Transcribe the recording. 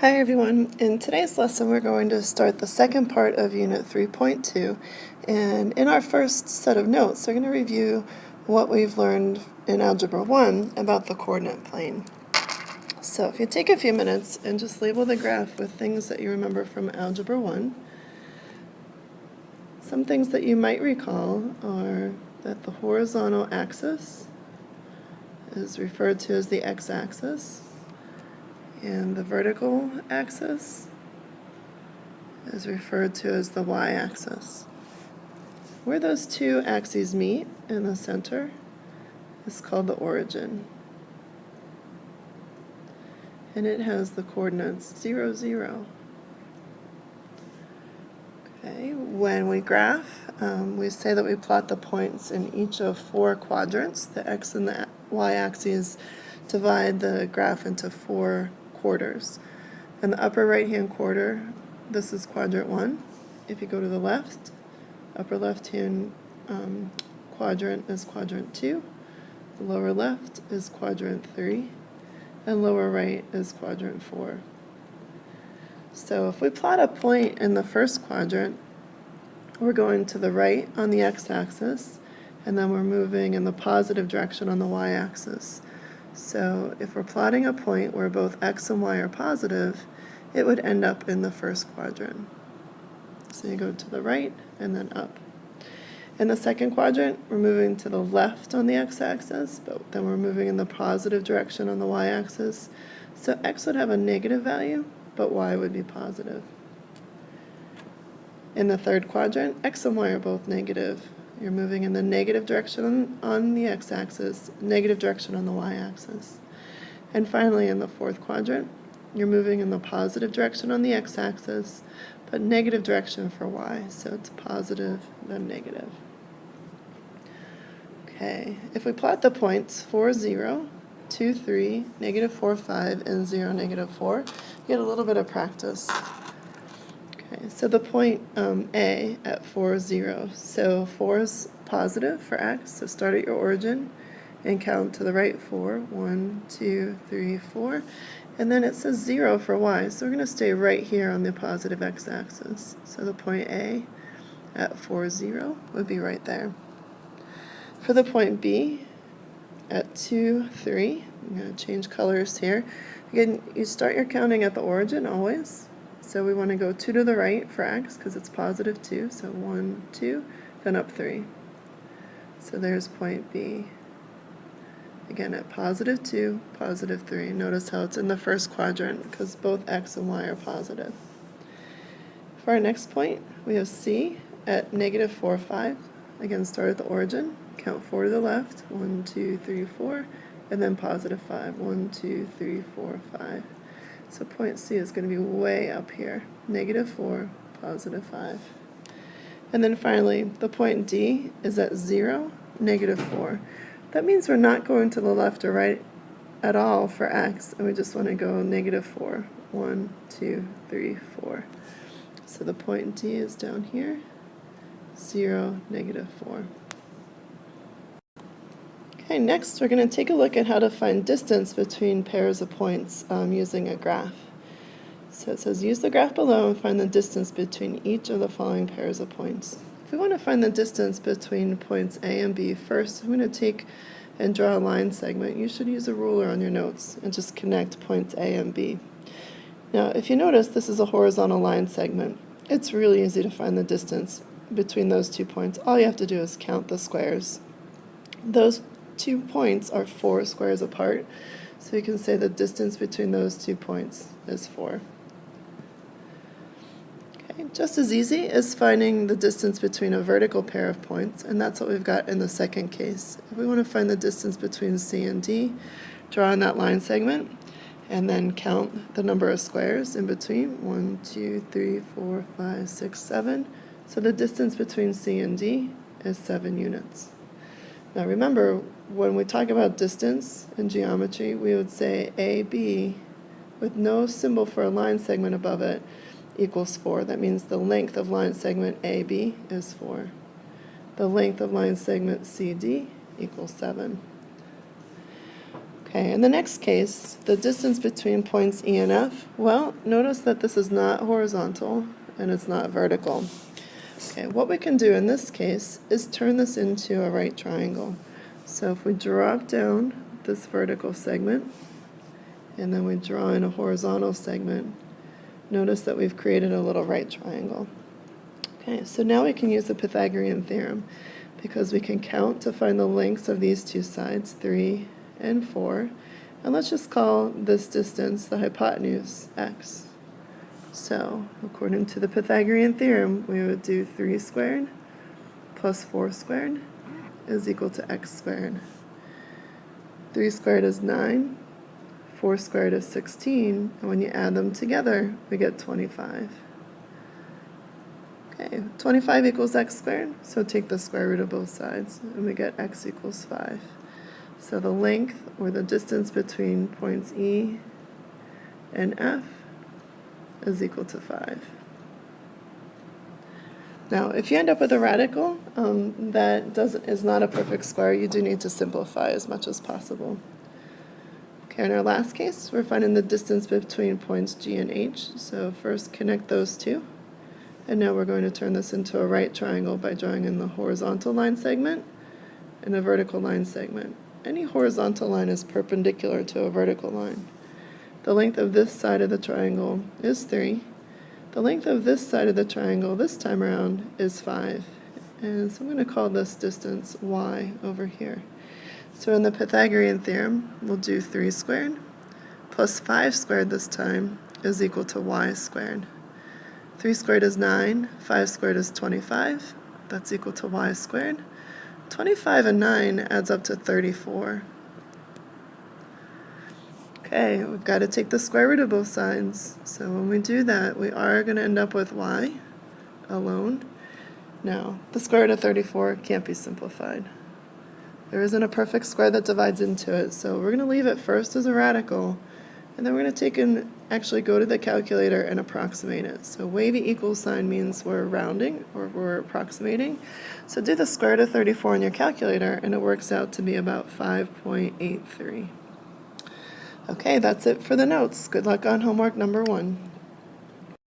Hi everyone. In today's lesson we're going to start the second part of Unit 3.2, and in our first set of notes we're going to review what we've learned in Algebra 1 about the coordinate plane. So if you take a few minutes and just label the graph with things that you remember from Algebra 1, some things that you might recall are that the horizontal axis is referred to as the x-axis, and the vertical axis is referred to as the y-axis. Where those two axes meet in the center is called the origin. And it has the coordinates 0, 0. Okay, when we graph, we say that we plot the points in each of 4 quadrants. The x and the y-axes divide the graph into 4 quarters. In the upper right-hand quarter, this is quadrant 1. If you go to the left, upper left-hand quadrant is quadrant 2. The lower left is quadrant 3. And lower right is quadrant 4. So if we plot a point in the first quadrant, we're going to the right on the x-axis, and then we're moving in the positive direction on the y-axis. So if we're plotting a point where both x and y are positive, it would end up in the first quadrant. So you go to the right and then up. In the second quadrant, we're moving to the left on the x-axis, but then we're moving in the positive direction on the y-axis. So x would have a negative value, but y would be positive. In the third quadrant, x and y are both negative. You're moving in the negative direction on the x-axis, negative direction on the y-axis. And finally, in the fourth quadrant, you're moving in the positive direction on the x-axis, but negative direction for y, so it's positive, then negative. Okay, if we plot the points 4, 0, 2, 3, negative 4, 5, and 0, negative 4, you get a little bit of practice. Okay, so the point A at 4, 0. So 4 is positive for x, so start at your origin and count to the right 4. 1, 2, 3, 4. And then it says 0 for y, so we're going to stay right here on the positive x-axis. So the point A at 4, 0 would be right there. For the point B at 2, 3, I'm going to change colors here. Again, you start your counting at the origin always. So we want to go 2 to the right for x because it's positive 2. So 1, 2, then up 3. So there's point B. Again, at positive 2, positive 3. Notice how it's in the first quadrant because both x and y are positive. For our next point, we have C at negative 4, 5. Again, start at the origin. Count 4 to the left. 1, 2, 3, 4. And then positive 5. 1, 2, 3, 4, 5. So point C is going to be way up here. Negative 4, positive 5. And then finally, the point D is at 0, negative 4. That means we're not going to the left or right at all for x, and we just want to go negative 4. 1, 2, 3, 4. So the point D is down here. 0, negative 4. Okay, next we're going to take a look at how to find distance between pairs of points using a graph. So it says use the graph below and find the distance between each of the following pairs of points. If we want to find the distance between points A and B, first I'm going to take and draw a line segment. You should use a ruler on your notes and just connect points A and B. Now if you notice, this is a horizontal line segment. It's really easy to find the distance between those 2 points. All you have to do is count the squares. Those 2 points are 4 squares apart, so you can say the distance between those 2 points is 4. Okay, just as easy as finding the distance between a vertical pair of points, and that's what we've got in the second case. If we want to find the distance between C and D, draw on that line segment, and then count the number of squares in between. 1, 2, 3, 4, 5, 6, 7. So the distance between C and D is 7 units. Now remember, when we talk about distance in geometry, we would say AB with no symbol for a line segment above it equals 4. That means the length of line segment AB is 4. The length of line segment CD equals 7. Okay, in the next case, the distance between points E and F, well, notice that this is not horizontal and it's not vertical. Okay, what we can do in this case is turn this into a right triangle. So if we drop down this vertical segment, and then we draw in a horizontal segment, notice that we've created a little right triangle. Okay, so now we can use the Pythagorean theorem because we can count to find the lengths of these two sides, 3 and 4. And let's just call this distance the hypotenuse, x. So according to the Pythagorean theorem, we would do 3 squared plus 4 squared is equal to x squared. 3 squared is 9. 4 squared is 16, and when you add them together, we get 25. Okay, 25 equals x squared, so take the square root of both sides, and we get x equals 5. So the length, or the distance between points E and F, is equal to 5. Now, if you end up with a radical that is not a perfect square, you do need to simplify as much as possible. Okay, in our last case, we're finding the distance between points G and H. So first connect those two. And now we're going to turn this into a right triangle by drawing in the horizontal line segment and a vertical line segment. Any horizontal line is perpendicular to a vertical line. The length of this side of the triangle is 3. The length of this side of the triangle this time around is 5. And so I'm going to call this distance y over here. So in the Pythagorean theorem, we'll do 3 squared plus 5 squared this time is equal to y squared. 3 squared is 9, 5 squared is 25, that's equal to y squared. 25 and 9 adds up to 34. Okay, we've got to take the square root of both sides. So when we do that, we are going to end up with y alone. Now, the square root of 34 can't be simplified. There isn't a perfect square that divides into it, so we're going to leave it first as a radical, and then we're going to take and actually go to the calculator and approximate it. So wavy equals sign means we're rounding or we're approximating. So do the square root of 34 on your calculator, and it works out to be about 5.83. Okay, that's it for the notes. Good luck on homework number 1.